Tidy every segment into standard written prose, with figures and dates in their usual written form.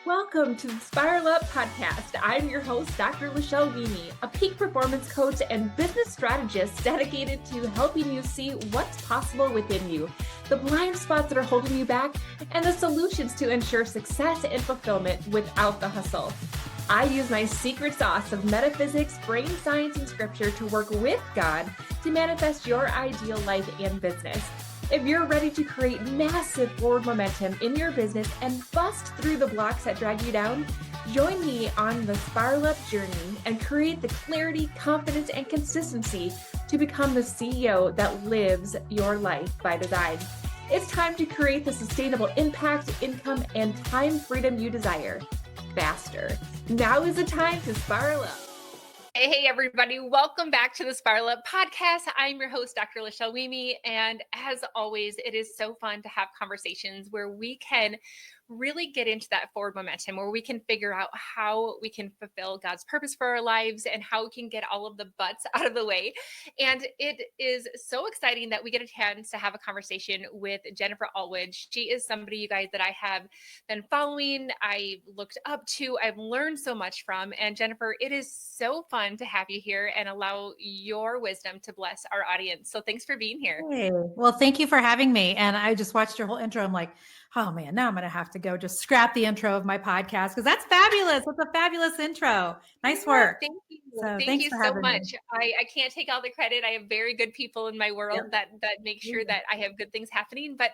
Welcome to the Spiral Up podcast. I'm your host, Dr. Wieme, a peak performance coach and business strategist dedicated to helping you see what's possible within you, the blind spots that are holding you back, and the solutions to ensure success and fulfillment without the hustle. I use my secret sauce of metaphysics, brain science, and scripture to work with God to manifest your ideal life and business. If you're ready to create massive forward momentum in your business and bust through the blocks that drag you down, join me on the Spiral Up journey and create the clarity, confidence, and consistency to become the CEO that lives your life by design. It's time to create the sustainable impact, income, and time freedom you desire faster. Now is the time to spiral up. Hey, everybody. Welcome back to the Spiral Up podcast. I'm your host, Dr. Wieme. And as always, it is so fun to have conversations where we can really get into that forward momentum, where we can figure out how we can fulfill God's purpose for our lives and how we can get all of the butts out of the way. And it is so exciting that we get a chance to have a conversation with Jennifer Allwood. She is somebody, you guys, that I have been following, I looked up to, I've learned so much from. And Jennifer, it is so fun to have you here and allow your wisdom to bless our audience. So thanks for being here. Hey, well, thank you for having me. And I just watched your whole intro. I'm like, oh man, now I'm going to have to go just scrap the intro of my podcast because that's fabulous. That's a fabulous intro. Nice work. Thank you. So Thank you so much. Me. I can't take all the credit. I have very good people in my world that make sure that I have good things happening. But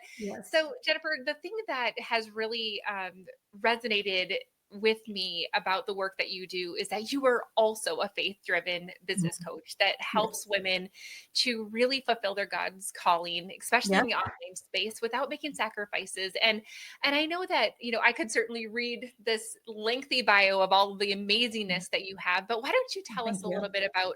So Jennifer, the thing that has really resonated with me about the work that you do is that you are also a faith-driven business coach that helps women to really fulfill their God's calling, especially in the online space, without making sacrifices. And I know that, I could certainly read this lengthy bio of all of the amazingness that you have, but why don't you tell us a little bit about,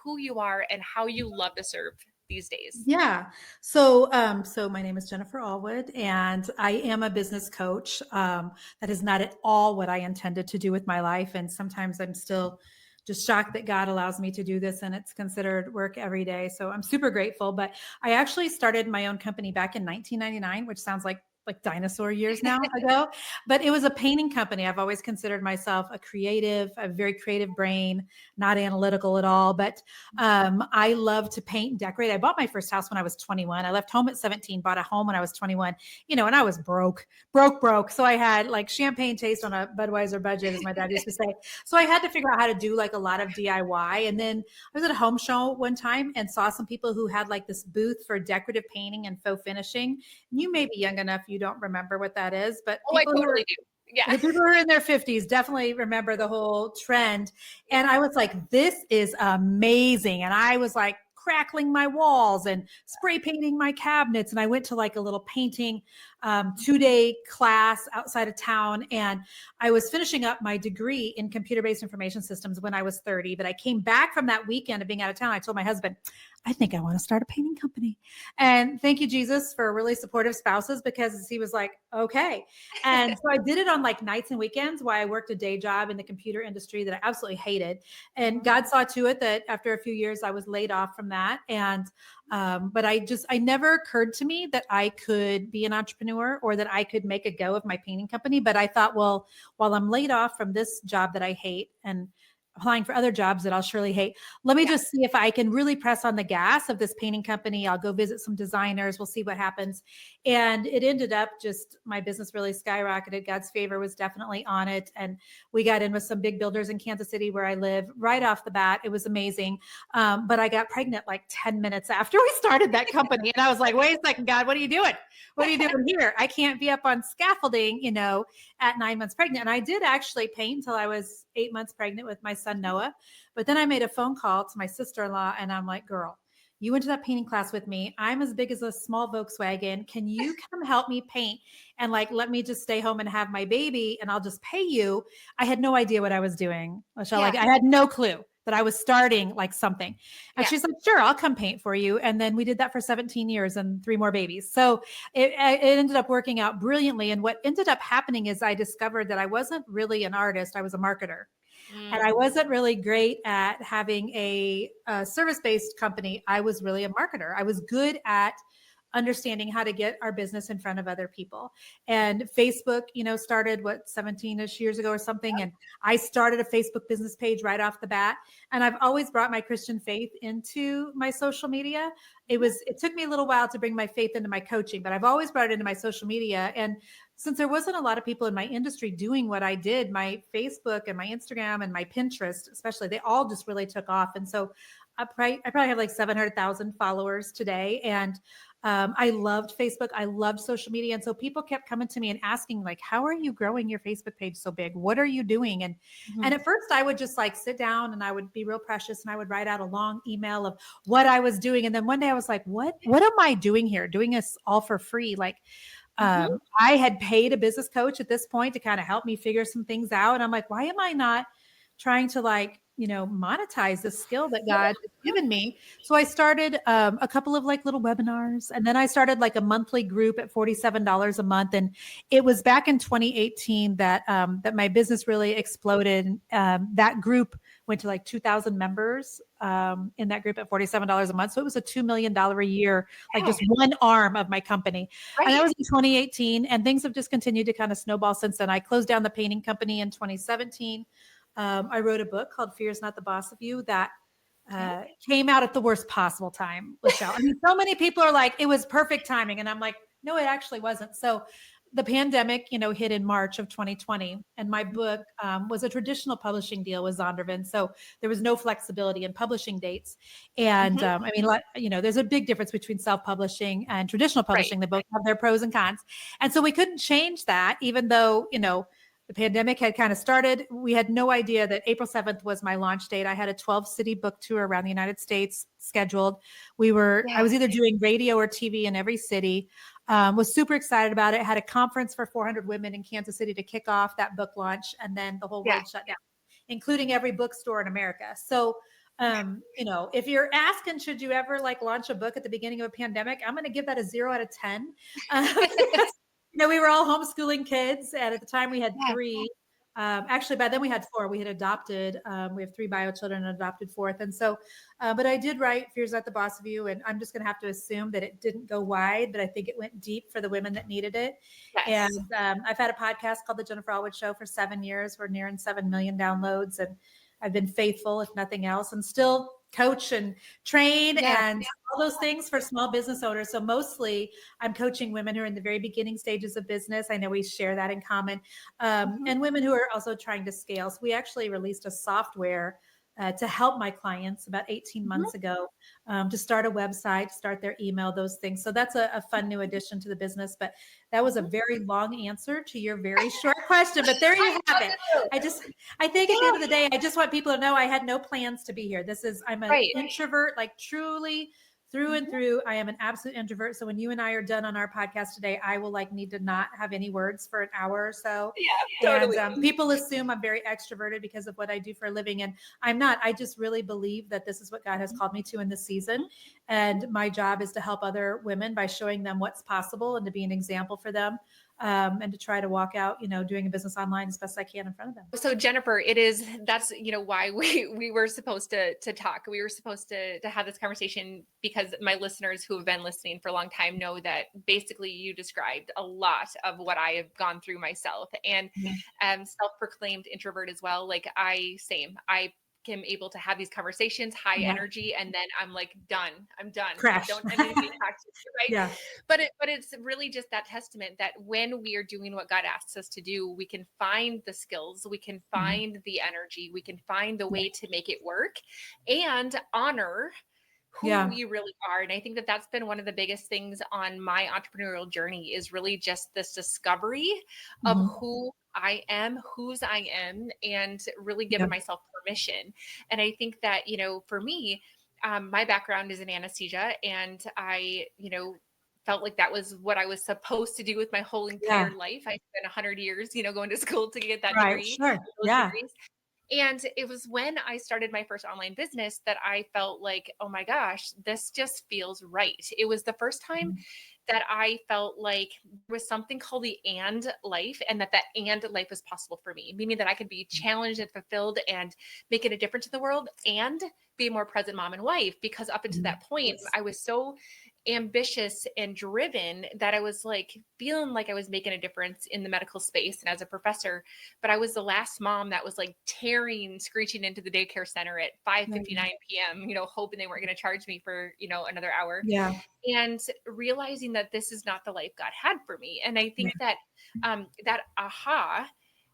who you are and how you love to serve these days? Yeah. So my name is Jennifer Allwood, and I am a business coach. That is not at all what I intended to do with my life. And sometimes I'm still just shocked that God allows me to do this, and it's considered work every day. So I'm super grateful. But I actually started my own company back in 1999, which sounds like dinosaur years now ago, but it was a painting company. I've always considered myself a very creative brain, not analytical at all, but I love to paint and decorate. I bought my first house when I was 21. I left home at 17, bought a home when I was 21, and I was broke. So I had like champagne taste on a Budweiser budget, as my dad used to say. So I had to figure out how to do like a lot of DIY. And then I was at a home show one time and saw some people who had like this booth for decorative painting and faux finishing. You may be young enough, you don't remember what that is, but I totally do. Yeah. The people who are in their 50s definitely remember the whole trend. And I was like, this is amazing. And I was like crackling my walls and spray painting my cabinets. And I went to like a little painting 2-day class outside of town. And I was finishing up my degree in computer-based information systems when I was 30. But I came back from that weekend of being out of town. I told my husband, I think I want to start a painting company. And thank you, Jesus, for really supportive spouses, because he was like, okay. And so I did it on like nights and weekends while I worked a day job in the computer industry that I absolutely hated. And God saw to it that after a few years, I was laid off from that. And but I never occurred to me that I could be an entrepreneur or that I could make a go of my painting company. But I thought, well, while I'm laid off from this job that I hate and applying for other jobs that I'll surely hate, let me just see if I can really press on the gas of this painting company. I'll go visit some designers. We'll see what happens. And it ended up just, my business really skyrocketed. God's favor was definitely on it. And we got in with some big builders in Kansas City where I live right off the bat. It was amazing. But I got pregnant like 10 minutes after we started that company. And I was like, wait a second, God, what are you doing? What are you doing here? I can't be up on scaffolding, at 9 months pregnant. And I did actually paint until I was 8 months pregnant with my son, Noah. But then I made a phone call to my sister-in-law and I'm like, girl, you went to that painting class with me. I'm as big as a small Volkswagen. Can you come help me paint and like, let me just stay home and have my baby and I'll just pay you. I had no idea what I was doing, Michelle. Like I had no clue that I was starting like something. And she's like, sure, I'll come paint for you. And then we did that for 17 years and 3 more babies. So it ended up working out brilliantly. And what ended up happening is I discovered that I wasn't really an artist. I was a marketer. And I wasn't really great at having a service-based company. I was really a marketer. I was good at understanding how to get our business in front of other people. And Facebook, started 17-ish years ago or something. And I started a Facebook business page right off the bat. And I've always brought my Christian faith into my social media. It took me a little while to bring my faith into my coaching, but I've always brought it into my social media. And since there wasn't a lot of people in my industry doing what I did, my Facebook and my Instagram and my Pinterest, especially, they all just really took off. And so I probably have like 700,000 followers today. And I loved Facebook. I loved social media. And so people kept coming to me and asking, like, how are you growing your Facebook page so big? What are you doing? And at first I would just like sit down and I would be real precious and I would write out a long email of what I was doing. And then one day I was like, what am I doing here? Doing this all for free? Like, I had paid a business coach at this point to kind of help me figure some things out. And I'm like, why am I not trying to monetize the skill that God has given me? So I started a couple of like little webinars, and then I started like a monthly group at $47 a month. And it was back in 2018 that my business really exploded. That group went to like 2,000 members in that group at $47 a month. So it was a $2 million a year, like just one arm of my company. Right. And that was in 2018. And things have just continued to kind of snowball since then. I closed down the painting company in 2017. I wrote a book called Fear is Not the Boss of You that came out at the worst possible time, Michelle. I mean, so many people are like, it was perfect timing. And I'm like, no, it actually wasn't. So the pandemic, hit in March of 2020. And my book was a traditional publishing deal with Zondervan. So there was no flexibility in publishing dates. And there's a big difference between self-publishing and traditional publishing. Right. They both have their pros and cons. And so we couldn't change that, even though, the pandemic had kind of started. We had no idea that April 7th was my launch date. I had a 12-city book tour around the United States scheduled. I was either doing radio or TV in every city. Was super excited about it. Had a conference for 400 women in Kansas City to kick off that book launch. And then the whole world shut down, including every bookstore in America. So, if you're asking, should you ever launch a book at the beginning of a pandemic? I'm going to give that a 0 out of 10. We were all homeschooling kids, and at the time we had 3. Actually, by then we had 4. We had adopted. We have 3 bio children and adopted 4th. And so, but I did write Fear's Not the Boss of You, and I'm just going to have to assume that it didn't go wide, but I think it went deep for the women that needed it. Yes. And I've had a podcast called The Jennifer Allwood Show for 7 years. We're nearing 7 million downloads, and I've been faithful, if nothing else, and still coach and train and all those things for small business owners. So mostly I'm coaching women who are in the very beginning stages of business. I know we share that in common. And women who are also trying to scale. So we actually released a software to help my clients about 18 months ago to start a website, start their email, those things. So that's a fun new addition to the business. But that was a very long answer to your very short question. But there you have it. I think at the end of the day, I just want people to know I had no plans to be here. I'm an introvert, like truly through and through. I am an absolute introvert. So when you and I are done on our podcast today, I will need to not have any words for an hour or so. Yeah, totally. And people assume I'm very extroverted because of what I do for a living. And I'm not. I just really believe that this is what God has called me to in this season. And my job is to help other women by showing them what's possible and to be an example for them. And to try to walk out, doing a business online as best I can in front of them. So Jennifer, that's why we were supposed to talk. We were supposed to have this conversation because my listeners who have been listening for a long time know that basically you described a lot of what I have gone through myself, and self-proclaimed introvert as well. I am able to have these conversations, high energy, and then I'm done. I'm done. Crash. I don't have anything to talk to, right? Yeah. But it's really just that testament that when we are doing what God asks us to do, we can find the skills, we can find the energy, we can find the way to make it work and honor who we really are. And I think that that's been one of the biggest things on my entrepreneurial journey is really just this discovery of who I am, whose I am, and really giving myself permission. And I think that, for me, my background is in anesthesia, and I, felt like that was what I was supposed to do with my whole entire life. I spent 100 years, going to school to get that degree. Sure. Yeah. Degrees. And it was when I started my first online business that I felt like, oh my gosh, this just feels right. It was the first time that I felt like there was something called the and life, and that and life was possible for me, meaning that I could be challenged and fulfilled and make it a difference in the world and be a more present mom and wife. Because up until that point, I was so ambitious and driven that I was like feeling like I was making a difference in the medical space and as a professor. But I was the last mom that was like screeching into the daycare center at 5:59 p.m., hoping they weren't going to charge me for, another hour. Yeah. And realizing that this is not the life God had for me. And I think that that aha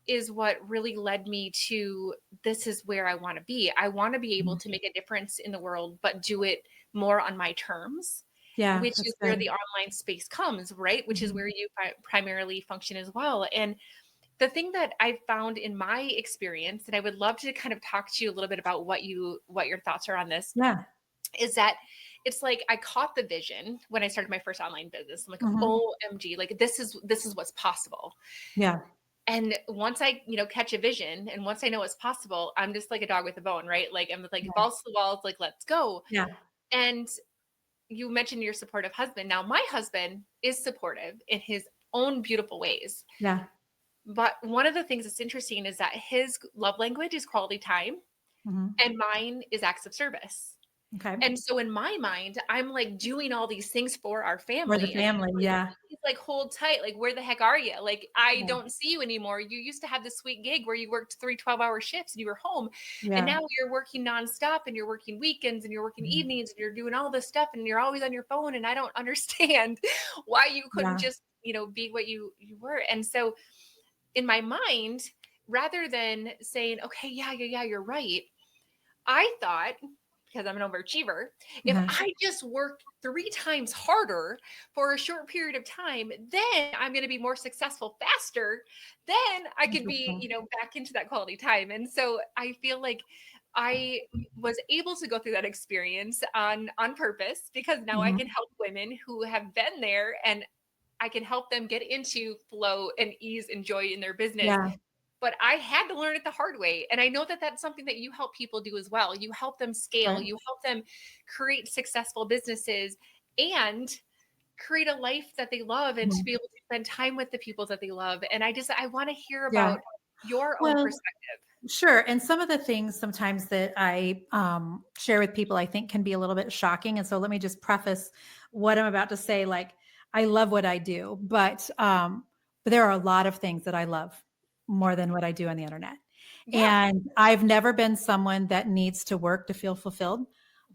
is what really led me to, this is where I want to be. I want to be able to make a difference in the world, but do it more on my terms. Yeah. Which is where the online space comes, right? Which is where you primarily function as well. And the thing that I found in my experience, and I would love to kind of talk to you a little bit about what your thoughts are on this. Yeah. Is that it's like I caught the vision when I started my first online business. I'm like, OMG, like this is what's possible. Yeah. And once I, catch a vision and once I know it's possible, I'm just like a dog with a bone, right? Like I'm like balls to the walls, like, let's go. Yeah. And you mentioned your supportive husband. Now, my husband is supportive in his own beautiful ways. Yeah. But one of the things that's interesting is that his love language is quality time and mine is acts of service. Okay. And so in my mind, I'm like doing all these things for our family. For the family. Yeah. He's like, hold tight. Like, where the heck are you? Like, I don't see you anymore. You used to have this sweet gig where you worked 3 12-hour shifts and you were home. Yeah. And now you're working nonstop and you're working weekends and you're working evenings and you're doing all this stuff and you're always on your phone. And I don't understand why you couldn't just, be what you were. And so in my mind, rather than saying, okay, yeah, you're right. I thought, because I'm an overachiever, if I just work 3 times harder for a short period of time, then I'm going to be more successful faster. Then I could be, back into that quality time. And so I feel like I was able to go through that experience on purpose, because now I can help women who have been there, and I can help them get into flow and ease and joy in their business. Yeah. But I had to learn it the hard way. And I know that that's something that you help people do as well. You help them scale, you help them create successful businesses and create a life that they love, and to be able to spend time with the people that they love. And I want to hear about your own perspective. Sure. And some of the things sometimes that I share with people, I think can be a little bit shocking. And so let me just preface what I'm about to say. Like, I love what I do, but there are a lot of things that I love more than what I do on the internet. And I've never been someone that needs to work to feel fulfilled.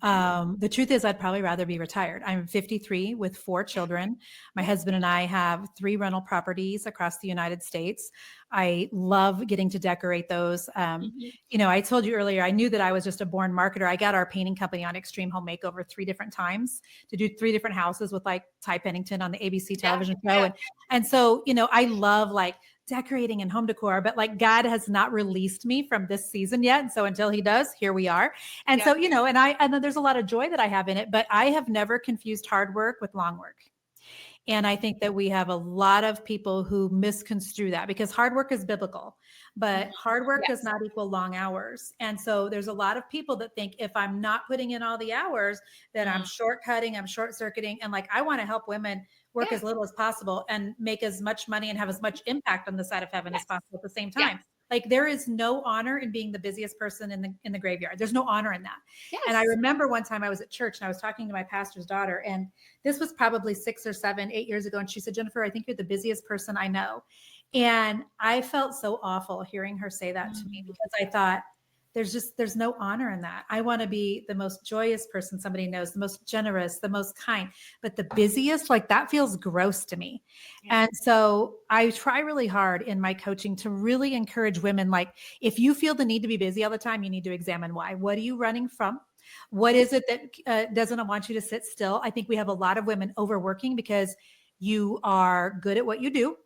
The truth is, I'd probably rather be retired. I'm 53 with 4 children. My husband and I have 3 rental properties across the United States. I love getting to decorate those. I told you earlier, I knew that I was just a born marketer. I got our painting company on Extreme Home Makeover 3 different times to do 3 different houses with like Ty Pennington on the ABC television show. And so, I love like decorating and home decor, but like God has not released me from this season yet. And so until he does, here we are. And so, and then there's a lot of joy that I have in it, but I have never confused hard work with long work. And I think that we have a lot of people who misconstrue that, because hard work is biblical, but hard work does not equal long hours. And so there's a lot of people that think if I'm not putting in all the hours, then I'm shortcutting, I'm short circuiting. And like, I want to help women work as little as possible and make as much money and have as much impact on the side of heaven as possible at the same time. Like, there is no honor in being the busiest person in the graveyard. There's no honor in that. And I remember one time I was at church and I was talking to my pastor's daughter, and this was probably 6 or 7, 8 years ago. And she said, Jennifer, I think you're the busiest person I know. And I felt so awful hearing her say that to me, because I thought, there's no honor in that. I want to be the most joyous person somebody knows, the most generous, the most kind, but the busiest, like, that feels gross to me. And so I try really hard in my coaching to really encourage women. Like, if you feel the need to be busy all the time, you need to examine why. What are you running from? What is it that doesn't want you to sit still? I think we have a lot of women overworking because you are good at what you do.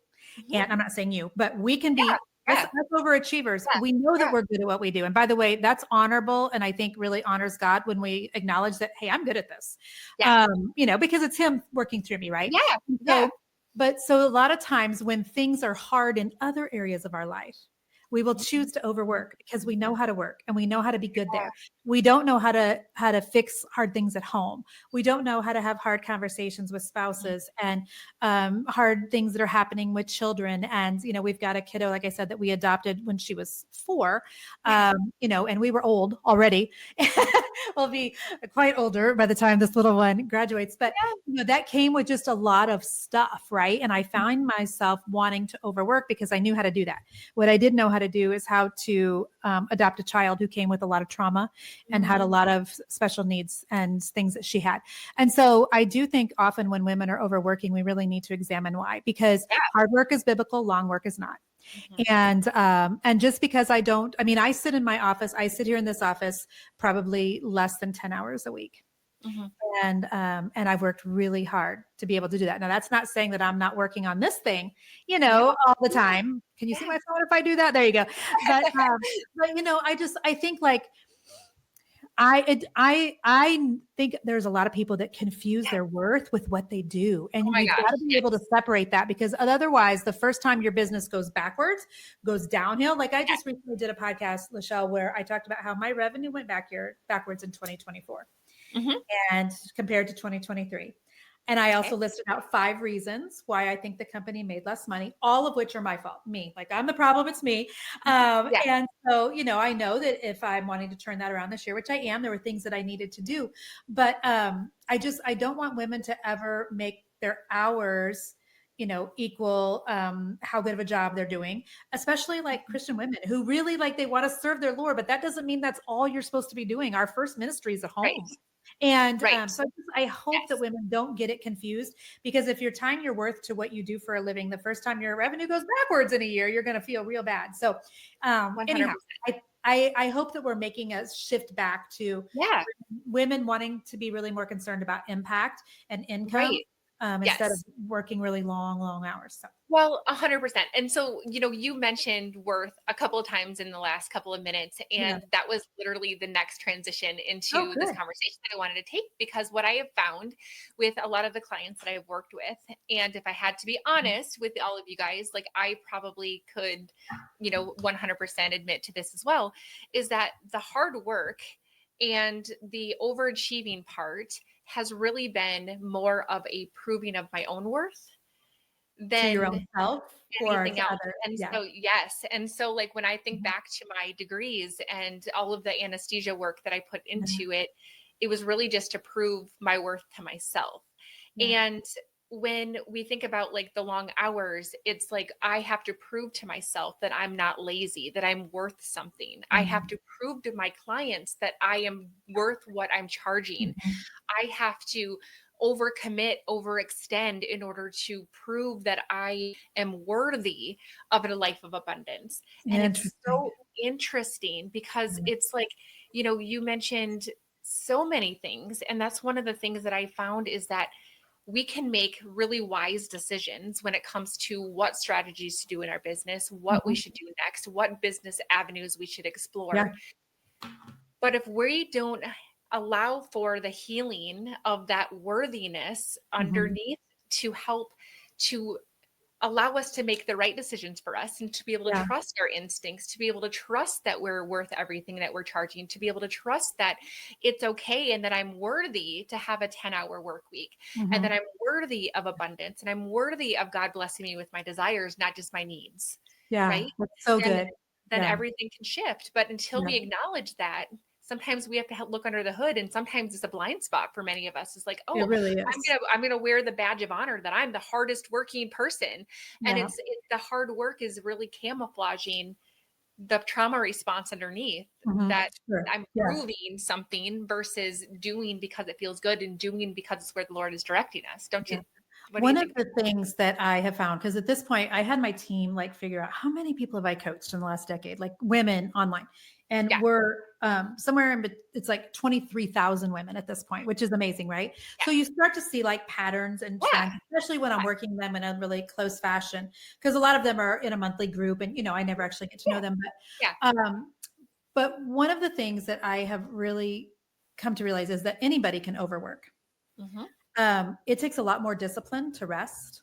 And I'm not saying you, but we can be us overachievers. We know that we're good at what we do. And by the way, that's honorable. And I think really honors God when we acknowledge that, hey, I'm good at this, because it's him working through me. Right. So a lot of times when things are hard in other areas of our life, We will choose to overwork because we know how to work and we know how to be good there. We don't know how to fix hard things at home. We don't know how to have hard conversations with spouses and hard things that are happening with children. And, we've got a kiddo, like I said, that we adopted when she was 4, and we were old already. We'll be quite older by the time this little one graduates. But, that came with just a lot of stuff, right? And I found myself wanting to overwork because I knew how to do that. What I didn't know how to do is how to adopt a child who came with a lot of trauma and had a lot of special needs and things that she had. And so I do think often when women are overworking, we really need to examine why, because hard work is biblical, long work is not. And just because I sit in my office, I sit here in this office probably less than 10 hours a week. And I've worked really hard to be able to do that. Now, that's not saying that I'm not working on this thing, all the time. Can you see my phone if I do that? There you go. But I think like, I think there's a lot of people that confuse their worth with what they do. And you've got to be able to separate that, because otherwise the first time your business goes downhill. Like I just recently did a podcast, Lachelle, where I talked about how my revenue went backwards in 2024 and compared to 2023. And I also listed out 5 reasons why I think the company made less money, all of which are my fault, me. Like I'm the problem, it's me. And so, I know that if I'm wanting to turn that around this year, which I am, there were things that I needed to do. But I don't want women to ever make their hours, equal how good of a job they're doing, especially like Christian women who really they want to serve their Lord, but that doesn't mean that's all you're supposed to be doing. Our first ministry is at home. Right. And so I hope that women don't get it confused, because if you're tying your worth to what you do for a living, the first time your revenue goes backwards in a year, you're going to feel real bad. So anyhow, I hope that we're making a shift back to women wanting to be really more concerned about impact and income instead of working really long hours. So. Well, 100%. And so, you mentioned worth a couple of times in the last couple of minutes, and that was literally the next transition into this conversation that I wanted to take, because what I have found with a lot of the clients that I've worked with, and if I had to be honest with all of you guys, like I probably could, 100% admit to this as well, is that the hard work and the overachieving part has really been more of a proving of my own worth than to your own self or anything else. Other, and so, yes. And so like, when I think back to my degrees and all of the anesthesia work that I put into it, it was really just to prove my worth to myself. And when we think about like the long hours, it's like, I have to prove to myself that I'm not lazy, that I'm worth something. I have to prove to my clients that I am worth what I'm charging. I have to overcommit, overextend in order to prove that I am worthy of a life of abundance. And it's so interesting because it's like, you mentioned so many things. And that's one of the things that I found is that we can make really wise decisions when it comes to what strategies to do in our business, what we should do next, what business avenues we should explore. But if we don't allow for the healing of that worthiness underneath to help to allow us to make the right decisions for us and to be able to trust our instincts, to be able to trust that we're worth everything that we're charging, to be able to trust that it's okay and that I'm worthy to have a 10-hour work week and that I'm worthy of abundance and I'm worthy of God blessing me with my desires, not just my needs. Right? That's so good. Then everything can shift. But until we acknowledge that, sometimes we have to look under the hood, and sometimes it's a blind spot for many of us. It's like, oh, it really is. I'm gonna wear the badge of honor that I'm the hardest working person, and it's the hard work is really camouflaging the trauma response underneath that I'm proving something versus doing because it feels good and doing because it's where the Lord is directing us. Don't you? One of the things that I have found, because at this point I had my team figure out how many people have I coached in the last decade, like women online. And we're somewhere in, it's like 23,000 women at this point, which is amazing, right? So you start to see patterns and trends, especially when I'm working them in a really close fashion, because a lot of them are in a monthly group and, I never actually get to know them. But one of the things that I have really come to realize is that anybody can overwork. It takes a lot more discipline to rest.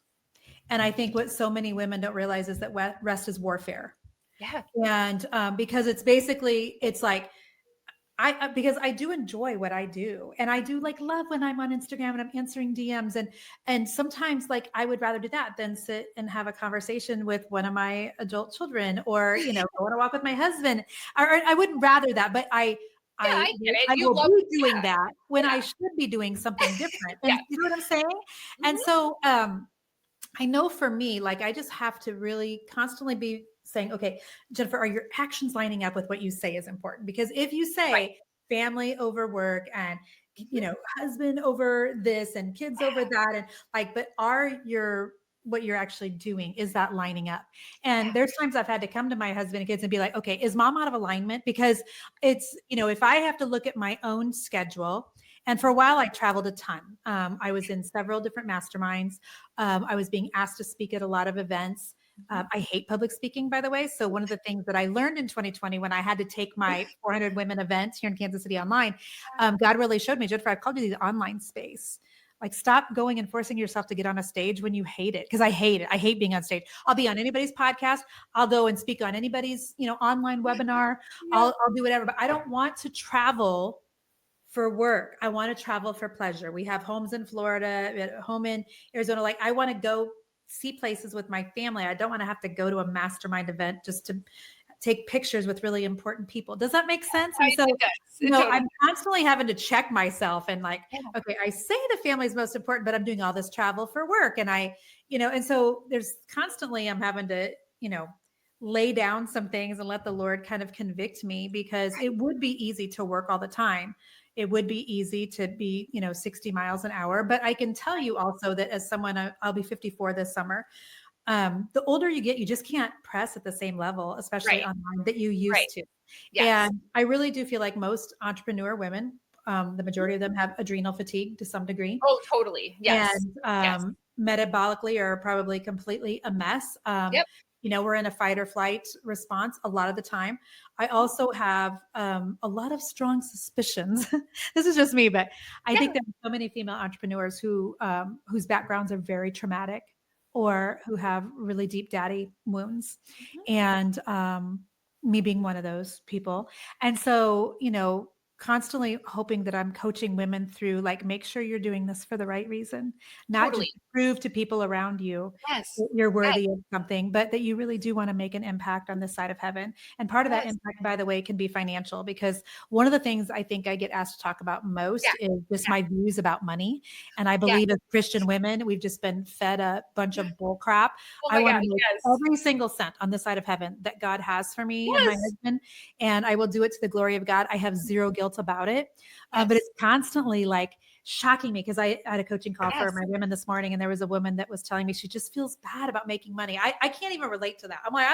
And I think what so many women don't realize is that rest is warfare. Yeah. And because it's basically, it's like, because I do enjoy what I do, and I do like love when I'm on Instagram and I'm answering DMs, and sometimes like I would rather do that than sit and have a conversation with one of my adult children, or go on a walk with my husband. Or I wouldn't rather that, but Yeah, I get it. I You will love, be doing yeah, that when I yeah, should be doing something different. yeah. And you know what I'm saying? And Mhm. so I know for me, like I just have to really constantly be saying, okay, Jennifer, are your actions lining up with what you say is important? Because if you Right. say family over work and Mhm. husband over this and kids over that, and like, but are your what you're actually doing, is that lining up? And Yeah. there's times I've had to come to my husband and kids and be like, okay, is mom out of alignment? Because it's, if I have to look at my own schedule, and for a while I traveled a ton. I was in several different masterminds. I was being asked to speak at a lot of events. I hate public speaking, by the way. So one of the things that I learned in 2020 when I had to take my 400 women event here in Kansas City online, God really showed me, Jennifer, I've called you the online space. Like, stop going and forcing yourself to get on a stage when you hate it. Because I hate it. I hate being on stage. I'll be on anybody's podcast. I'll go and speak on anybody's, online webinar. Yeah. I'll do whatever. But I don't want to travel for work. I want to travel for pleasure. We have homes in Florida, we had a home in Arizona. Like, I want to go see places with my family. I don't want to have to go to a mastermind event just to take pictures with really important people. Does that make sense? And so, It does. It totally. I'm constantly having to check myself and like, Yeah. okay, I say the family is most important, but I'm doing all this travel for work. And and so there's constantly, I'm having to, lay down some things and let the Lord kind of convict me, because it would be easy to work all the time. It would be easy to be, 60 miles an hour. But I can tell you also that as someone, I'll be 54 this summer. The older you get, you just can't press at the same level, especially Right. online, that you Right. used to. Yes. And I really do feel like most entrepreneur women, the majority of them have adrenal fatigue to some degree, Oh, totally. Yes. and Yes. metabolically are probably completely a mess. Yep. We're in a fight or flight response a lot of the time. I also have a lot of strong suspicions. This is just me, but I think Yeah. there are so many female entrepreneurs whose backgrounds are very traumatic, or who have really deep daddy wounds, Mhm. and me being one of those people. And so, constantly hoping that I'm coaching women through, like, make sure you're doing this for the right reason, not just Totally. to prove to people around you Yes. that you're Yes. worthy of something, but that you really do want to make an impact on this side of heaven. And part of that Yes. impact, by the way, can be financial, because one of the things I think I get asked to talk about Yeah. most is just Yeah. my views about money. And I Yeah. believe as Christian women, we've just been fed a bunch of bull crap. Oh I my want gosh. to make Yes. every single cent on this side of heaven that God has for me and my Yes. husband, and I will do it to the glory of God. I have zero guilt about it. But Yes. it's constantly like shocking me, because I had a coaching call for Yes. my women this morning, and there was a woman that was telling me she just feels bad about making money. I can't even relate to that. I'm like,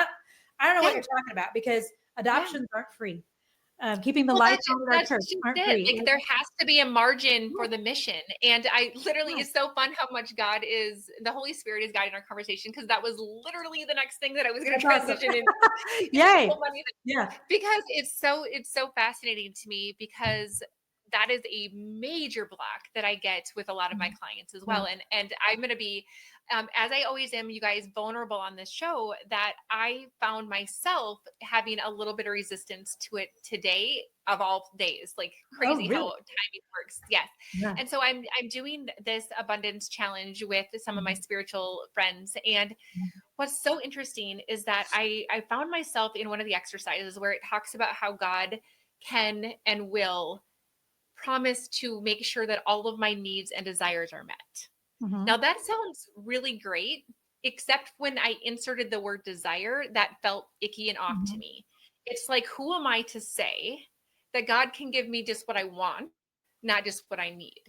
I don't know what Yeah. you're talking about, because Yeah. adoptions aren't free. Keeping the Well, lights on at our that's church just aren't it. free. Like, there has to be a margin for Yeah, the mission. And I literally, yeah, it's so fun how much the Holy Spirit is guiding our conversation, because that was literally the next thing that I was going to that's awesome. transition in, is the Yay. whole money. Yeah. Because it's so fascinating to me, because that is a major block that I get with a lot of my clients as Yeah. well. And I'm going to be, as I always am, you guys, vulnerable on this show, that I found myself having a little bit of resistance to it today, of all days. Like, Oh, crazy how really? timing works. Yes. Yeah. And so I'm doing this abundance challenge with some of my spiritual friends, and what's so interesting is that I found myself in one of the exercises where it talks about how God can and will promise to make sure that all of my needs and desires are met. Mm-hmm. Now, that sounds really great, except when I inserted the word desire, that felt icky and off to Mm-hmm. me. It's like, who am I to say that God can give me just what I want, not just what I need?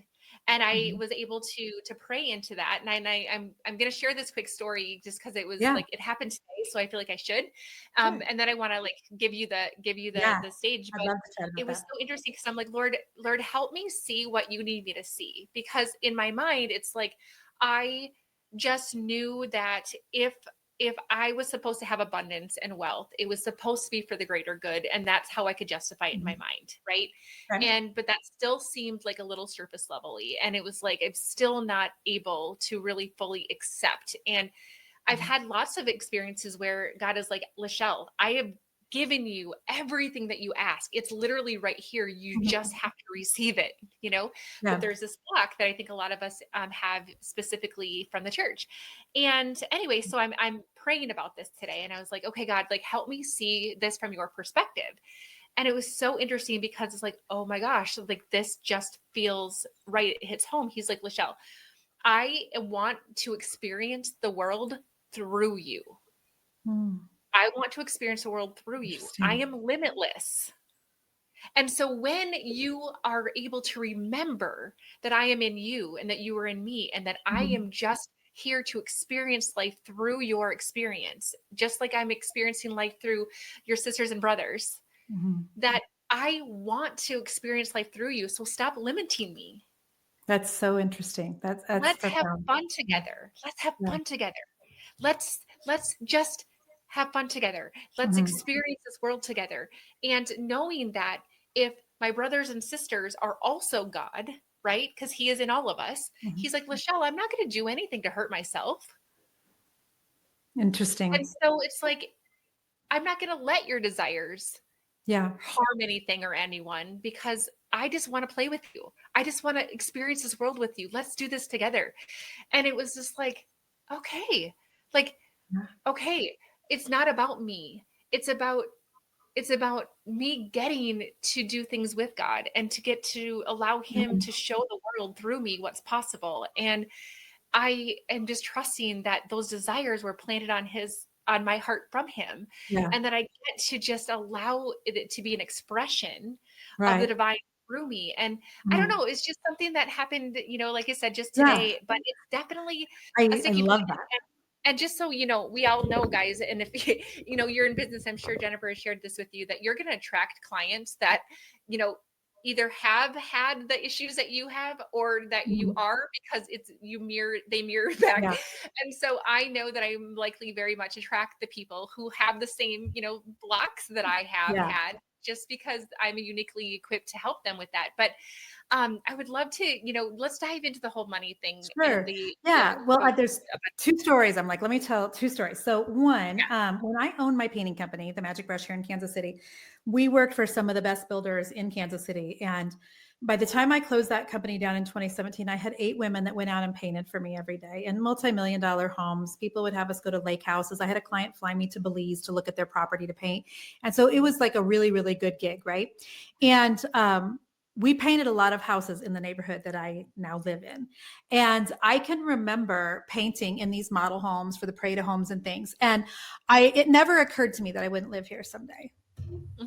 And I Mm-hmm. was able to pray into that. And I'm going to share this quick story, just because it was Yeah. like, it happened today, so I feel like I should. Sure. And then I want to like give you Yeah. the stage. I'd But love to chat it about was that. so interesting, because I'm like, Lord, help me see what you need me to see. Because in my mind, it's like, I just knew that if I was supposed to have abundance and wealth, it was supposed to be for the greater good. And that's how I could justify it in my Mhm. mind. Right. Okay. But that still seemed like a little surface level-y. And it was like, I'm still not able to really fully accept. And I've had lots of experiences where God is like, Lachelle, I have given you everything that you ask. It's literally right here. You Mhm. just have to receive it, you know? But Yeah. there's this block that I think a lot of us have specifically from the church. And anyway, so I'm praying about this today. And I was like, okay, God, like help me see this from your perspective. And it was so interesting because it's like, oh my gosh, like this just feels right. It hits home. He's like, Lachelle, I want to experience the world through you. Mm, I want to experience the world through you. I interesting. am limitless. And so when you are able to remember that I am in you and that you are in me and that I Mhm. am just here to experience life through your experience, just like I'm experiencing life through your sisters and brothers, Mhm. that I want to experience life through you. So stop limiting me. That's so interesting. That's Let's have profound. fun Yeah. together. Let's have Yeah. fun together. Let's just have fun together. Let's Mhm. experience this world together. And knowing that if my brothers and sisters are also God, right? Because he is in all of us. Mhm. He's like, Lachelle, I'm not going to do anything to hurt myself. And Interesting. so it's like, I'm not going to let your desires Yeah. harm anything or anyone because I just want to play with you. I just want to experience this world with you. Let's do this together. And it was just okay, like, Yeah. okay, it's not about me. It's about me getting to do things with God and to get to allow him Mhm. to show the world through me what's possible. And I am just trusting that those desires were planted on my heart from him, Yeah. and that I get to just allow it to be an expression of the Right. divine through me. And I don't Mhm. know, it's just something that happened, like I said, just Yeah. today, but it's definitely a I sticky point. love that. And just so you know, we all know, guys, and if you're in business, I'm sure Jennifer has shared this with you, that you're going to attract clients that, you know, either have had the issues that you have or that you Mhm. are, because they mirror back. Yeah. And so I know that I'm likely very much attract the people who have the same, blocks that I have Yeah. had, just because I'm uniquely equipped to help them with that. But I would love to, let's dive into the whole money thing and Sure. the Yeah. Well, quote. there's two stories. I'm like, let me tell two stories. So one, Yeah. when I owned my painting company, the Magic Brush here in Kansas City, we worked for some of the best builders in Kansas City. And by the time I closed that company down in 2017, I had 8 women that went out and painted for me every day in multi-million-dollar homes. People would have us go to lake houses. I had a client fly me to Belize to look at their property to paint. And so it was like a really, really good gig, right? And we painted a lot of houses in the neighborhood that I now live in. And I can remember painting in these model homes for the Parade of Homes and things. And it never occurred to me that I wouldn't live here someday.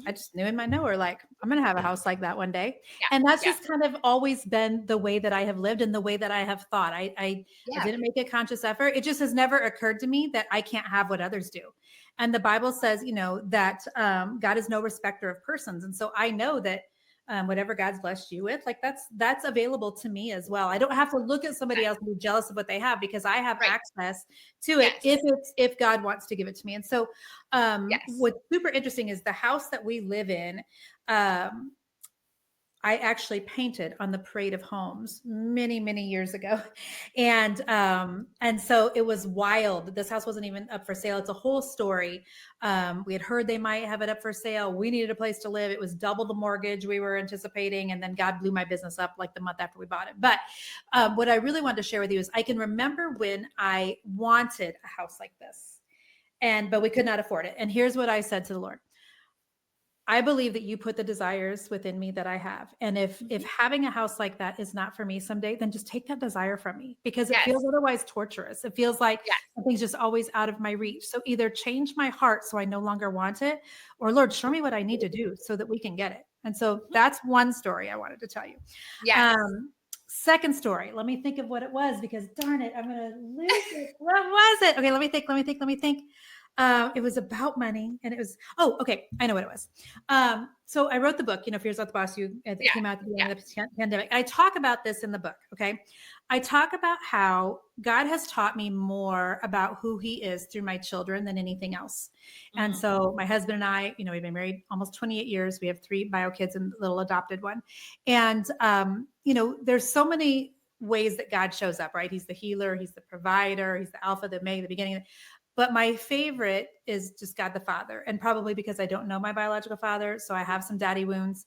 I Mhm. just knew in my knower, like, I'm going to have a house like that one day. Yeah. And that's Yeah. just kind of always been the way that I have lived and the way that I have thought. I Yeah. didn't make a conscious effort. It just has never occurred to me that I can't have what others do. And the Bible says, that God is no respecter of persons. And so I know that whatever God's blessed you with, like that's available to me as well. I don't have to look at somebody else and be jealous of what they have because I have Right. access to it Yes. if God wants to give it to me. And so Yes. what's super interesting is the house that we live in. Um, I actually painted on the Parade of Homes many, many years ago. And so it was wild. This house wasn't even up for sale. It's a whole story. We had heard they might have it up for sale. We needed a place to live. It was double the mortgage we were anticipating. And then God blew my business up like the month after we bought it. But what I really wanted to share with you is I can remember when I wanted a house like this, but we could not afford it. And here's what I said to the Lord. I believe that you put the desires within me that I have. And if Mhm. having a house like that is not for me someday, then just take that desire from me because it feels Yes. otherwise torturous. It feels like Yes. something's just always out of my reach. So either change my heart so I no longer want it, or Lord, show me what I need to do so that we can get it. And so Mhm. that's one story I wanted to tell you. Yes. Second story, let me think of what it was because darn it, I'm going to lose it. What was it? Okay, let me think. It was about money and okay. I know what it was. So I wrote the book, Fears Not the Boss You, that Yeah. came out at the Yeah. beginning of the pandemic. I talk about this in the book. Okay. I talk about how God has taught me more about who he is through my children than anything else. And Mhm. so my husband and I, we've been married almost 28 years. We have 3 bio kids and a little adopted one. And, there's so many ways that God shows up, right? He's the healer, he's the provider, he's the Alpha, the Omega, the beginning. But my favorite is just God the Father. And probably because I don't know my biological father, so I have some daddy wounds.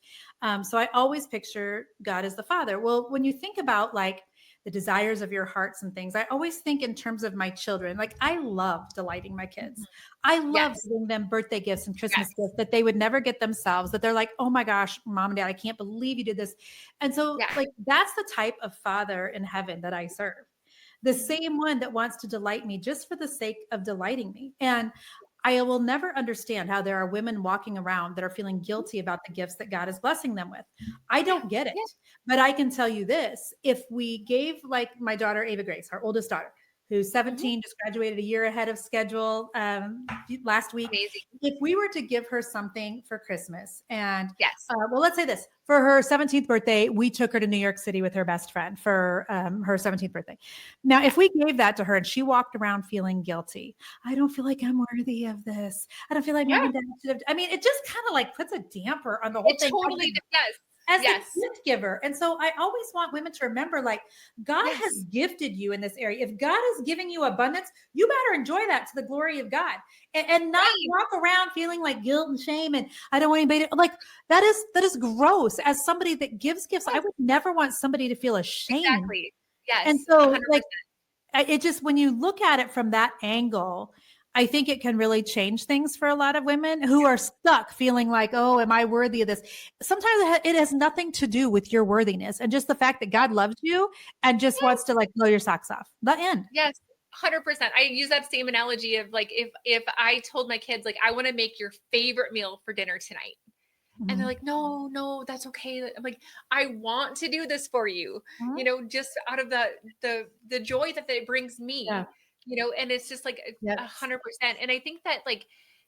So I always picture God as the Father. Well, when you think about like the desires of your hearts and things, I always think in terms of my children. Like I love delighting my kids. I love Yes. giving them birthday gifts and Christmas Yes. gifts that they would never get themselves, that they're like, oh my gosh, mom and dad, I can't believe you did this. And so Yeah. like that's the type of father in heaven that I serve, the Mhm. same one that wants to delight me just for the sake of delighting me. And I will never understand how there are women walking around that are feeling guilty about the gifts that God is blessing them with. I Yeah. don't get Yeah. it. But I can tell you this, if we gave like my daughter, Ava Grace, our oldest daughter, who's Mhm. 17, just graduated a year ahead of schedule last week. Amazing. If we were to give her something for Christmas and Yes. well, let's say this, for her 17th birthday, we took her to New York City with her best friend for her 17th birthday. Now, if we gave that to her and she walked around feeling guilty, I don't feel like I'm worthy of this. I don't feel like mom Yeah. and dad should have. I mean, it just kind of like puts a damper on the whole It thing totally does. as the Yes. gift giver. And so I always want women to remember like God has Yes. gifted you in this area. If God is giving you abundance, you better enjoy that to the glory of God and not Right. walk around feeling like guilt and shame. And I don't want anybody to like that is gross. As somebody that gives gifts, I Yes. would never want somebody to feel ashamed. Exactly. And Yes. so 100%. like it just, when you look at it from that angle, I think it can really change things for a lot of women who are stuck feeling like, oh, am I worthy of this? Sometimes it has nothing to do with your worthiness and just the fact that God loves you and just wants to like blow your socks off. The end. Yes. 100%. I use that same analogy of like if I told my kids like I want to make your favorite meal for dinner tonight. And they're Mhm. like, no, no, that's okay. I'm like, I want to do this for you, Mhm. just out of the joy that it brings Yeah. me, and it's just like Yes. 100%. And I think that like,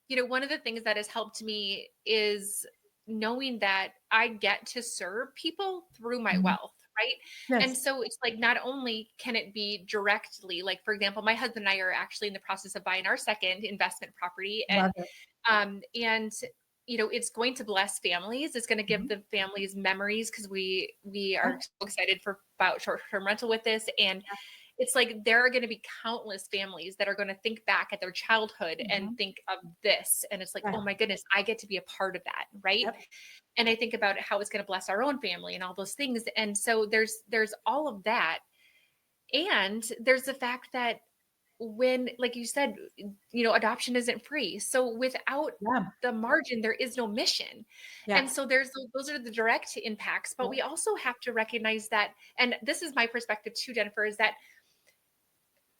one of the things that has helped me is knowing that I get to serve people through my Mhm. wealth. Right. And Yes. so it's like, not only can it be directly, like, for example, my husband and I are actually in the process of buying our second investment property. Love it. And it's going to bless families. It's going to give Mhm. the families memories because we are so excited about short-term rental with this. And it's like there are going to be countless families that are going to think back at their childhood and Mhm. think of this. And it's like, Yeah. oh my goodness, I get to be a part of that. Right. Yep. And I think about how it's going to bless our own family and all those things. And so there's all of that. And there's the fact that when, like you said, adoption isn't free. So without Yeah. the margin, there is no mission. And Yes. so those are the direct impacts, but we Yep. also have to recognize that, and this is my perspective too, Jennifer, is that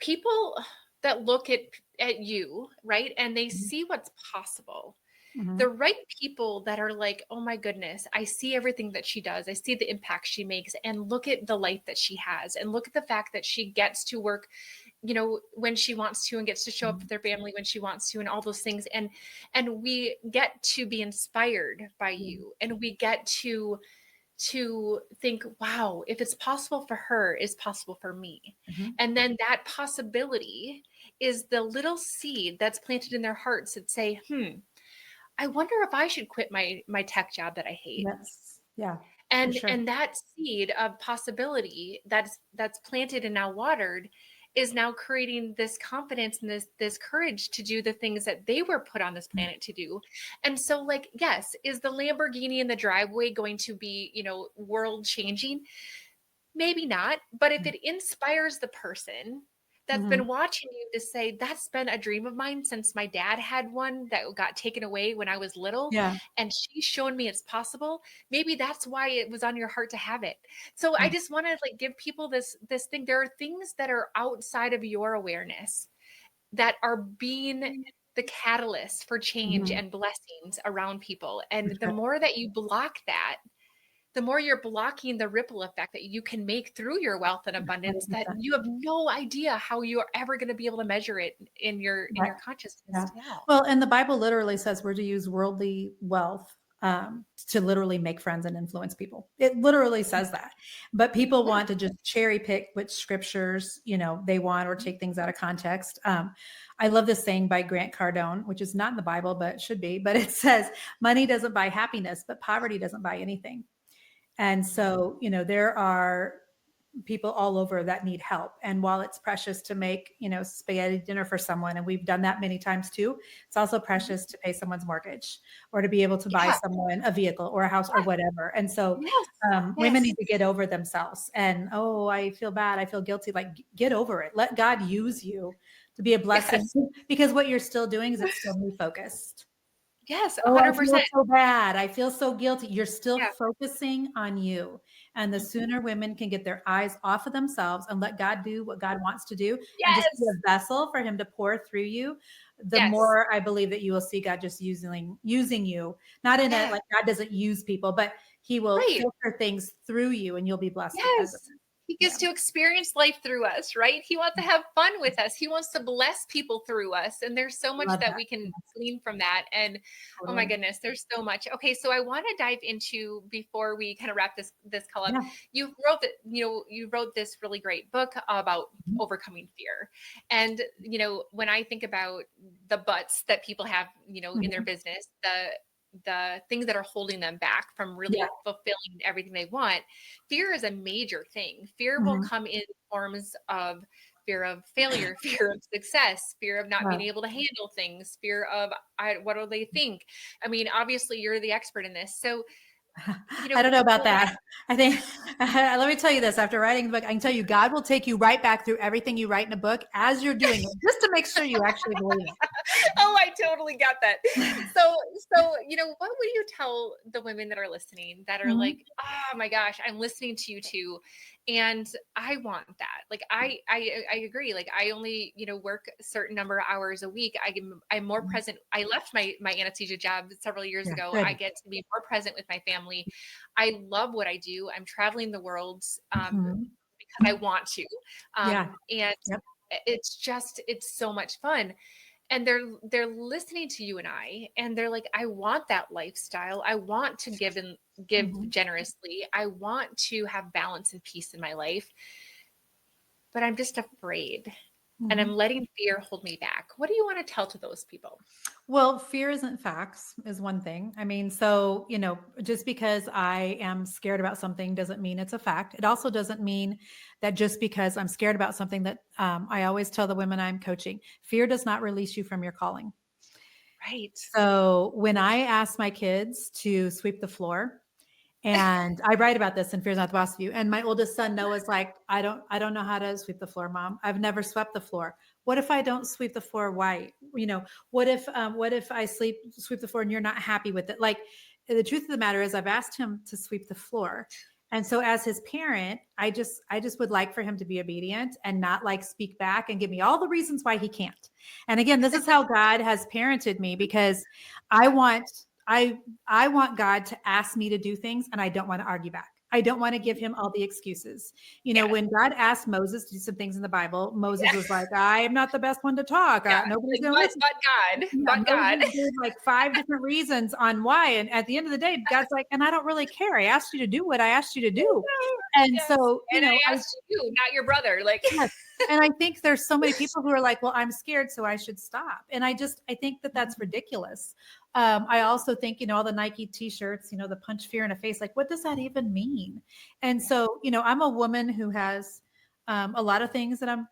people that look at you, right, and they Mhm. see what's possible, the Mhm. right people that are like, oh my goodness, I see everything that she does. I see the impact she makes, and look at the life that she has, and look at the fact that she gets to work, when she wants to, and gets to show up Mhm. for their family when she wants to, and all those things. And we get to be inspired by Mhm. you, and we get to think, wow, if it's possible for her, it's possible for me. Mhm. And then that possibility is the little seed that's planted in their hearts that say, I wonder if I should quit my tech job that I hate. Yes. Yeah. For And sure. and that seed of possibility that's planted and now watered is now creating this confidence and this courage to do the things that they were put on this Mhm. planet to do. And so, like, yes, is the Lamborghini in the driveway going to be, world changing? Maybe not, but if it inspires the person that's Mhm. been watching you to say, that's been a dream of mine since my dad had one that got taken away when I was little, Yeah. and she's shown me it's possible, maybe that's why it was on your heart to have it. So I Yeah. just want to like give people this thing. There are things that are outside of your awareness that are being the catalyst for change Mhm. and blessings around people. For And the sure. more that you block that, the more you're blocking the ripple effect that you can make through your wealth and abundance, that 100%. you have no idea how you're ever going to be able to measure it in Right. your consciousness. Yeah. Yeah. Well, and the Bible literally says we're to use worldly wealth to literally make friends and influence people. It literally says that. But people Yeah. want to just cherry pick which scriptures, they want or take things out of context. I love this saying by Grant Cardone, which is not in the Bible, but it should be. But it says, money doesn't buy happiness, but poverty doesn't buy anything. And so, there are people all over that need help. And while it's precious to make, spaghetti dinner for someone, and we've done that many times too, it's also precious to pay someone's mortgage or to be able to buy someone a vehicle or a house or whatever. And so women need to get over themselves and, oh, I feel bad, I feel guilty. Like, get over it. Let God use you to be a blessing, because what you're still doing is it's still me focused. Yes, Oh, I 100%. feel so bad. I feel so guilty. You're still focusing on you. And the sooner women can get their eyes off of themselves and let God do what God wants to do, and just be a vessel for him to pour through you, the more I believe that you will see God just using you, not in a, like, God doesn't use people, but he will filter things through you and you'll be blessed because of it. He gets to experience life through us, right? He wants to have fun with us. He wants to bless people through us. And there's so much that we can glean from that. And oh my goodness, there's so much. Okay. So I want to dive into, before we kind of wrap this call up, you wrote this really great book about overcoming fear. And, when I think about the buts that people have, in their business, the things that are holding them back from really fulfilling everything they want, fear is a major thing. Fear will come in forms of fear of failure, fear of success, fear of not being able to handle things, fear of what do they think? I mean, obviously you're the expert in this. So I don't know about that. I think, let me tell you this, after writing the book, I can tell you, God will take you right back through everything you write in a book as you're doing it, just to make sure you actually believe it. Oh, I totally got that. So, what would you tell the women that are listening that are like, oh my gosh, I'm listening to you too, and I want that. Like, I agree. Like, I only, work a certain number of hours a week. I'm more present. I left my anesthesia job several years ago. Good. I get to be more present with my family. I love what I do. I'm traveling the world because I want to. And it's so much fun. And they're listening to you and I, and they're like, I want that lifestyle. I want to give generously. I want to have balance and peace in my life, but I'm just afraid. And I'm letting fear hold me back. What do you want to tell to those people? Well, fear isn't facts is one thing. I mean, so, just because I am scared about something doesn't mean it's a fact. It also doesn't mean that just because I'm scared about something that I always tell the women I'm coaching, fear does not release you from your calling. Right. So when I ask my kids to sweep the floor, and I write about this in Fear's Not the Boss of You. And my oldest son, Noah's like, I don't know how to sweep the floor, Mom. I've never swept the floor. What if I don't sweep the floor? Why? What if I sweep the floor and you're not happy with it? Like, the truth of the matter is I've asked him to sweep the floor. And so as his parent, I just would like for him to be obedient and not like speak back and give me all the reasons why he can't. And again, this is how God has parented me, because I want God to ask me to do things, and I don't want to argue back. I don't want to give him all the excuses. When God asked Moses to do some things in the Bible, Moses was like, I am not the best one to talk. Nobody's going to listen. But God. Gave like 5 different reasons on why. And at the end of the day, God's like, and I don't really care. I asked you to do what I asked you to do. And so, I asked you, not your brother. Like, and I think there's so many people who are like, well, I'm scared, so I should stop. And I think that that's ridiculous. I also think, all the Nike t-shirts, the punch fear in a face, like, what does that even mean? And so, I'm a woman who has a lot of things that I'm,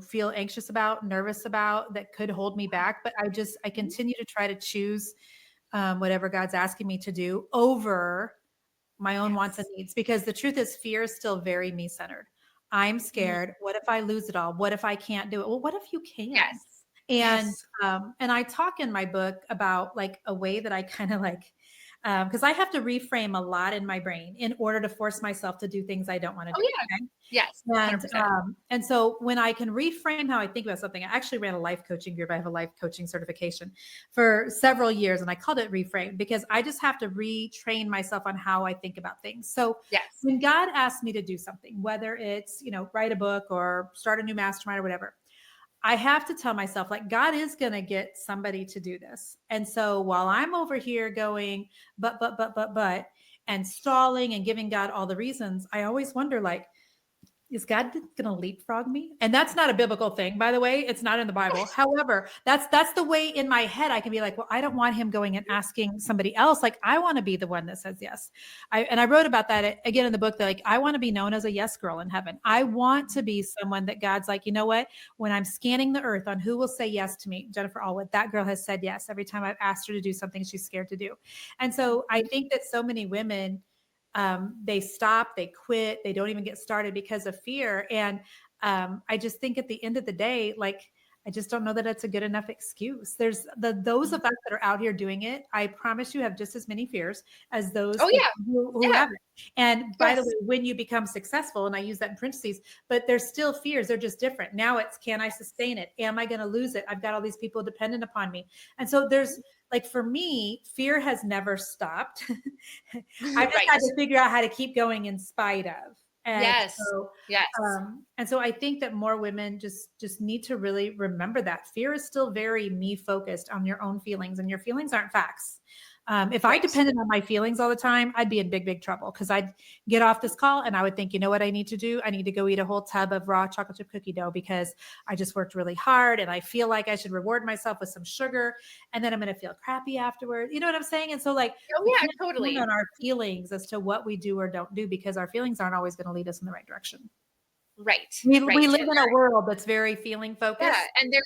feel anxious about, nervous about, that could hold me back. But I continue to try to choose whatever God's asking me to do over my own wants and needs, because the truth is fear is still very me-centered. I'm scared. What if I lose it all? What if I can't do it? Well, what if you can? And I talk in my book about like a way that I kind of like, because I have to reframe a lot in my brain in order to force myself to do things I don't want to do. Okay? Yes. 100%. And so when I can reframe how I think about something, I actually ran a life coaching group. I have a life coaching certification for several years, and I called it Reframe, because I just have to retrain myself on how I think about things. So when God asks me to do something, whether it's, write a book or start a new mastermind or whatever, I have to tell myself, like, God is going to get somebody to do this. And so while I'm over here going, but, and stalling and giving God all the reasons, I always wonder, like, is God going to leapfrog me? And that's not a biblical thing, by the way. It's not in the Bible. However, that's the way in my head I can be like, well, I don't want him going and asking somebody else. Like, I want to be the one that says yes. And I wrote about that again in the book, that like, I want to be known as a yes girl in heaven. I want to be someone that God's like, you know what? When I'm scanning the earth on who will say yes to me, Jennifer Allwood, that girl has said yes every time I've asked her to do something she's scared to do. And so I think that so many women, they stop, they quit, they don't even get started because of fear. And I just think at the end of the day, like, I just don't know that it's a good enough excuse. There's those of us that are out here doing it. I promise you have just as many fears as those Oh yeah. who haven't. And by the Yes. way, when you become successful, and I use that in parentheses, but there's still fears. They're just different. Now it's, can I sustain it? Am I going to lose it? I've got all these people dependent upon me. And so there's, like, for me, fear has never stopped. I just had to figure out how to keep going in spite of. And Yes. so, Yes. and so I think that more women just need to really remember that fear is still very me focused on your own feelings, and your feelings aren't facts. If I depended on my feelings all the time, I'd be in big, big trouble, because I'd get off this call and I would think, you know what I need to do? I need to go eat a whole tub of raw chocolate chip cookie dough because I just worked really hard and I feel like I should reward myself with some sugar, and then I'm going to feel crappy afterward. You know what I'm saying? And so, like, oh yeah, totally. on our feelings as to what we do or don't do, because our feelings aren't always going to lead us in the right direction. Right. We live in a world that's very feeling focused. Yeah, and there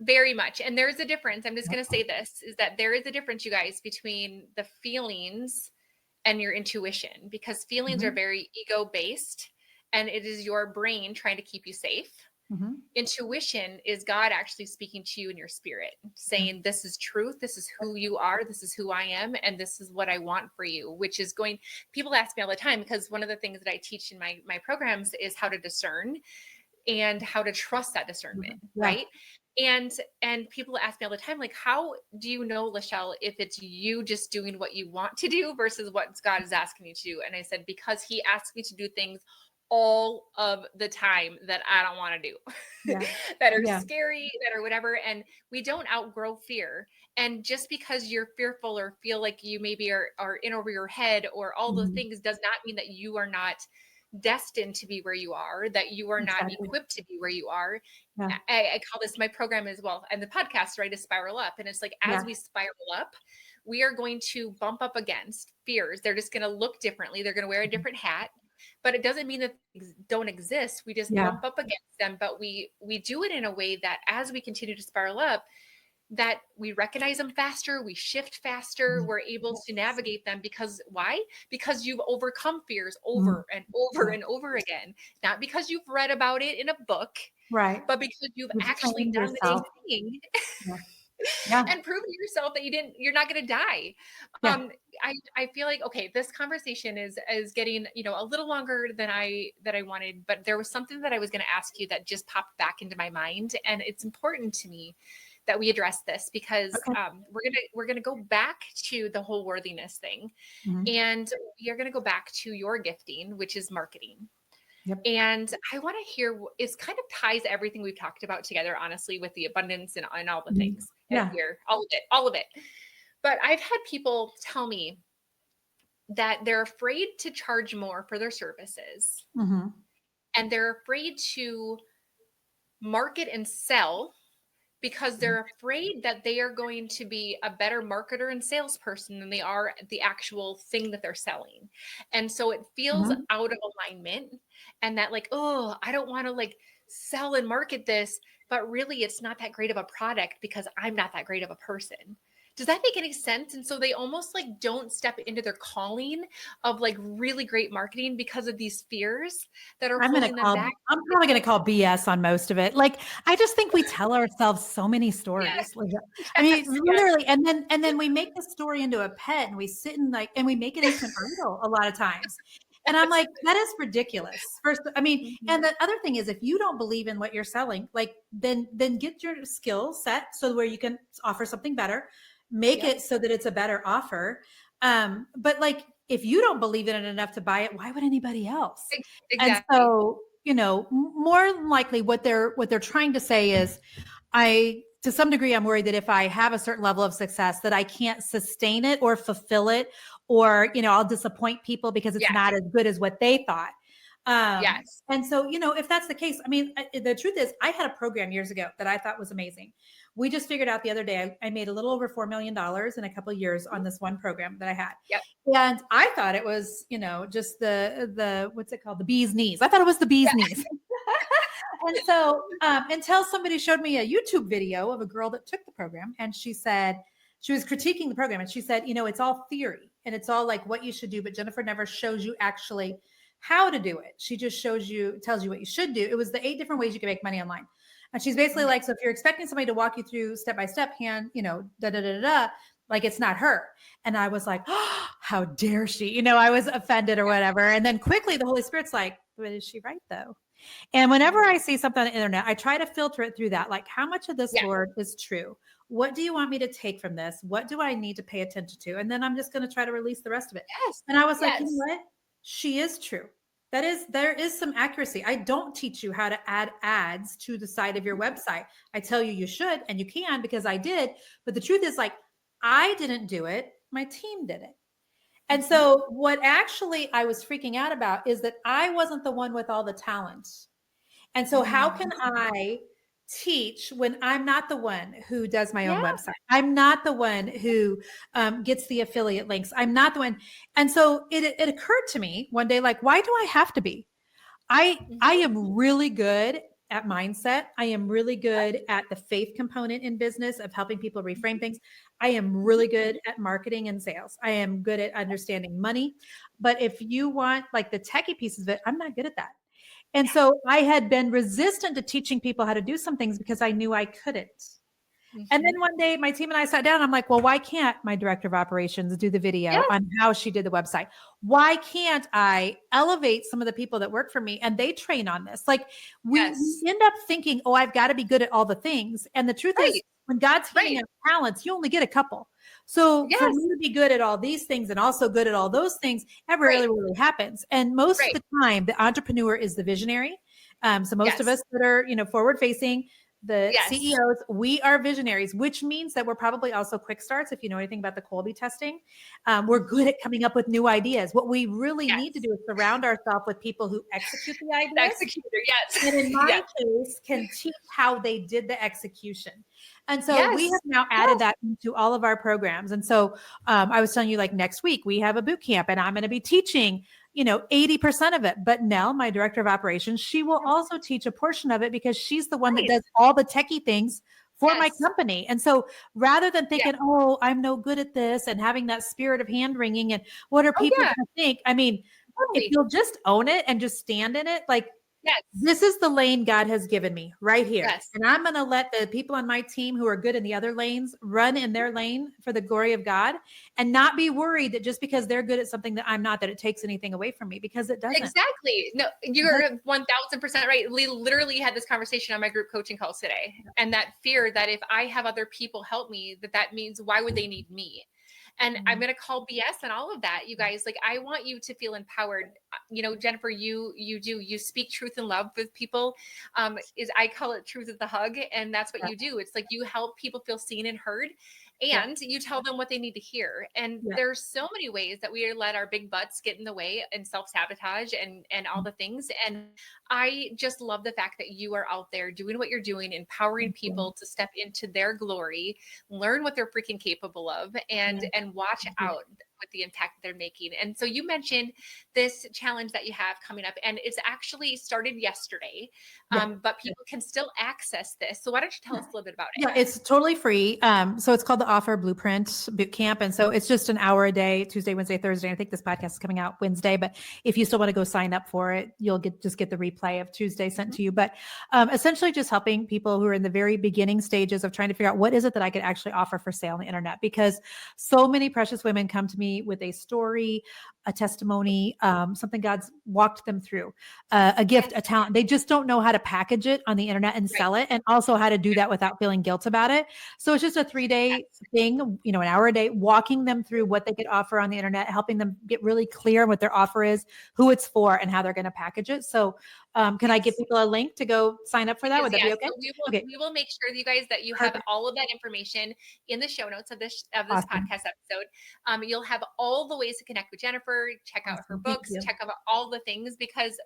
very much. And there's a difference. I'm just going to say this, is that there is a difference, you guys, between the feelings and your intuition, because feelings are very ego based, and it is your brain trying to keep you safe. Intuition is God actually speaking to you in your spirit, saying, this is truth. This is who you are. This is who I am. And this is what I want for you, which is people ask me all the time, because one of the things that I teach in my programs is how to discern and how to trust that discernment. Right. And people ask me all the time, like, how do you know, Lachelle, if it's you just doing what you want to do versus what God is asking you to do? And I said, because he asks me to do things all of the time that I don't want to do, that are scary, that are whatever. And we don't outgrow fear. And just because you're fearful or feel like you maybe are in over your head or all those things does not mean that you are not destined to be where you are, that you are not equipped to be where you are. I call this my program as well, and the podcast, right, is Spiral Up. And it's like, as we spiral up, we are going to bump up against fears. They're just going to look differently. They're going to wear a different hat, but it doesn't mean that they don't exist. We just bump up against them, but we do it in a way that as we continue to spiral up, that we recognize them faster, we shift faster, we're able to navigate them. Because why? Because you've overcome fears over and over and over again. Not because you've read about it in a book, right? But because you've actually done the same thing. And proven to yourself that you're not going to die. I feel like, okay, this conversation is getting, a little longer than I wanted, but there was something that I was going to ask you that just popped back into my mind. And it's important to me that we address this, because we're gonna go back to the whole worthiness thing, and we are gonna go back to your gifting, which is marketing. And I want to hear, it kind of ties everything we've talked about together, honestly, with the abundance and all the things here, all of it. But I've had people tell me that they're afraid to charge more for their services, and they're afraid to market and sell, because they're afraid that they are going to be a better marketer and salesperson than they are the actual thing that they're selling. And so it feels out of alignment, and that, like, oh, I don't want to like sell and market this, but really it's not that great of a product because I'm not that great of a person. Does that make any sense? And so they almost like don't step into their calling of like really great marketing because of these fears that are holding them back. I'm probably going to call BS on most of it. Like, I just think we tell ourselves so many stories. I mean, literally. And then we make the story into a pet, and we sit and we make it into an idol a lot of times. And I'm like, that is ridiculous. First, I mean, and the other thing is, if you don't believe in what you're selling, like, then get your skill set so where you can offer something better, make it so that it's a better offer. But like, if you don't believe in it enough to buy it, why would anybody else? Exactly. And so, more than likely what they're trying to say is, to some degree, I'm worried that if I have a certain level of success, that I can't sustain it or fulfill it, or, I'll disappoint people because it's not as good as what they thought. Yes. And so, if that's the case, I mean, the truth is, I had a program years ago that I thought was amazing. We just figured out the other day, I made a little over $4 million in a couple of years on this one program that I had. Yep. And I thought it was, just the what's it called? The bee's knees. I thought it was the bee's knees. And so until somebody showed me a YouTube video of a girl that took the program, and she said, she was critiquing the program, and she said, it's all theory and it's all like what you should do, but Jennifer never shows you actually how to do it. She just tells you what you should do. It was the 8 different ways you can make money online. And she's basically like, so if you're expecting somebody to walk you through step by step, like it's not her. And I was like, oh, how dare she? I was offended or whatever. And then quickly the Holy Spirit's like, but is she right though? And whenever I see something on the internet, I try to filter it through that. Like, how much of this, Lord, is true? What do you want me to take from this? What do I need to pay attention to? And then I'm just going to try to release the rest of it. Yes. And I was like, you know what? She is true. There is some accuracy. I don't teach you how to add ads to the side of your website. I tell you should, and you can, because I did. But the truth is, like, I didn't do it. My team did it. And so what actually I was freaking out about is that I wasn't the one with all the talent. And so how can I teach when I'm not the one who does my own website? I'm not the one who gets the affiliate links. I'm not the one. And so it occurred to me one day, like, why do I have to be? I am really good at mindset. I am really good at the faith component in business of helping people reframe things. I am really good at marketing and sales. I am good at understanding money. But if you want like the techie pieces of it, I'm not good at that. And so I had been resistant to teaching people how to do some things because I knew I couldn't. And then one day my team and I sat down and I'm like, well, why can't my director of operations do the video on how she did the website? Why can't I elevate some of the people that work for me and they train on this? Like we end up thinking, oh, I've got to be good at all the things. And the truth is, when God's handing out talents, you only get a couple. So for me to be good at all these things and also good at all those things, that really happens. And most of the time, the entrepreneur is the visionary. So most of us that are, forward facing, the CEOs, we are visionaries, which means that we're probably also quick starts. If you know anything about the Colby testing, we're good at coming up with new ideas. What we really need to do is surround ourselves with people who execute the ideas. And in my case, can teach how they did the execution. And so we have now added that into all of our programs. And so I was telling you, like, next week we have a boot camp and I'm going to be teaching 80% of it. But Nell, my director of operations, she will also teach a portion of it because she's the one that does all the techie things for my company. And so rather than thinking, oh, I'm no good at this and having that spirit of hand wringing and what are people going to think? I mean, if you'll just own it and just stand in it, like, this is the lane God has given me right here. And I'm going to let the people on my team who are good in the other lanes run in their lane for the glory of God and not be worried that just because they're good at something that I'm not, that it takes anything away from me, because it doesn't. Exactly. No, you're 1000% right. We literally had this conversation on my group coaching calls today. And that fear that if I have other people help me, that means why would they need me? And I'm going to call BS on all of that, you guys. Like, I want you to feel empowered. Jennifer, you speak truth and love with people. I call it truth at the hug. And that's what you do. It's like you help people feel seen and heard. And you tell them what they need to hear. And there's so many ways that we let our big butts get in the way and self-sabotage and all the things. And I just love the fact that you are out there doing what you're doing, empowering people to step into their glory, learn what they're freaking capable of, and watch out with the impact that they're making. And so you mentioned this challenge that you have coming up, and it's actually started yesterday, but people can still access this. So why don't you tell us a little bit about it? Yeah, it's totally free. So it's called the Offer Blueprint Boot Camp. And so it's just an hour a day, Tuesday, Wednesday, Thursday. I think this podcast is coming out Wednesday, but if you still want to go sign up for it, you'll get the replay of Tuesday sent to you. But essentially just helping people who are in the very beginning stages of trying to figure out what is it that I could actually offer for sale on the internet, because so many precious women come to me with a story, a testimony, something God's walked them through, a gift, a talent. They just don't know how to package it on the internet and sell it, and also how to do that without feeling guilt about it. So it's just a 3-day thing, an hour a day, walking them through what they could offer on the internet, helping them get really clear on what their offer is, who it's for, and how they're going to package it. So can I give people a link to go sign up for that? Would that be okay? So we will make sure, you guys, that you have all of that information in the show notes of this podcast episode. You'll have all the ways to connect with Jennifer, Jennifer, check out her Awesome. Thank books, you. check out all the things, because,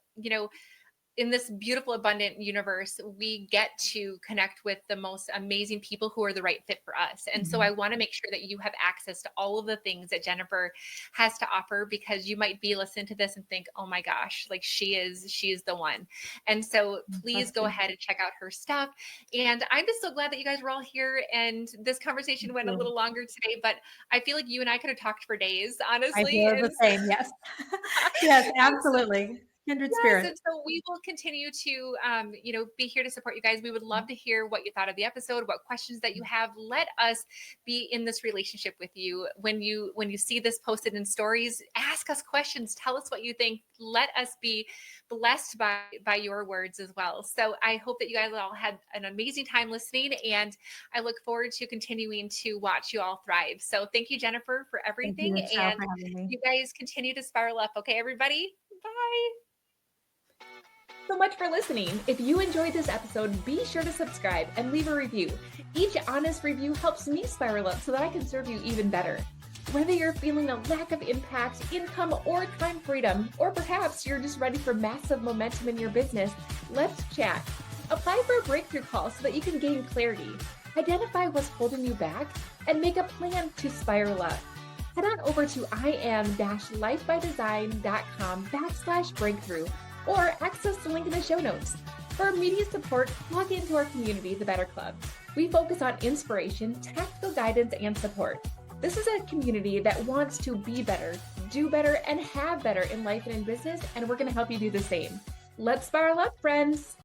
in this beautiful, abundant universe, we get to connect with the most amazing people who are the right fit for us. And so I want to make sure that you have access to all of the things that Jennifer has to offer, because you might be listening to this and think, oh my gosh, like she is the one. And so please go ahead and check out her stuff. And I'm just so glad that you guys were all here, and this conversation went a little longer today, but I feel like you and I could have talked for days, honestly. I feel the same. Yes. Yes, absolutely. Kindred spirit. And so we will continue to, be here to support you guys. We would love to hear what you thought of the episode, what questions that you have. Let us be in this relationship with you. When you see this posted in stories, ask us questions. Tell us what you think. Let us be blessed by your words as well. So I hope that you guys all had an amazing time listening, and I look forward to continuing to watch you all thrive. So thank you, Jennifer, for everything. And you guys continue to spiral up. Okay, everybody. Bye. So much for listening. If you enjoyed this episode, be sure to subscribe and leave a review. Each honest review helps me spiral up so that I can serve you even better. Whether you're feeling a lack of impact, income, or time freedom, or perhaps you're just ready for massive momentum in your business, let's chat. Apply for a breakthrough call so that you can gain clarity, identify what's holding you back, and make a plan to spiral up. Head on over to im-lifebydesign.com/breakthrough or access the link in the show notes. For immediate support, log into our community, the Better Club. We focus on inspiration, tactical guidance, and support. This is a community that wants to be better, do better, and have better in life and in business, and we're going to help you do the same. Let's spiral up, friends.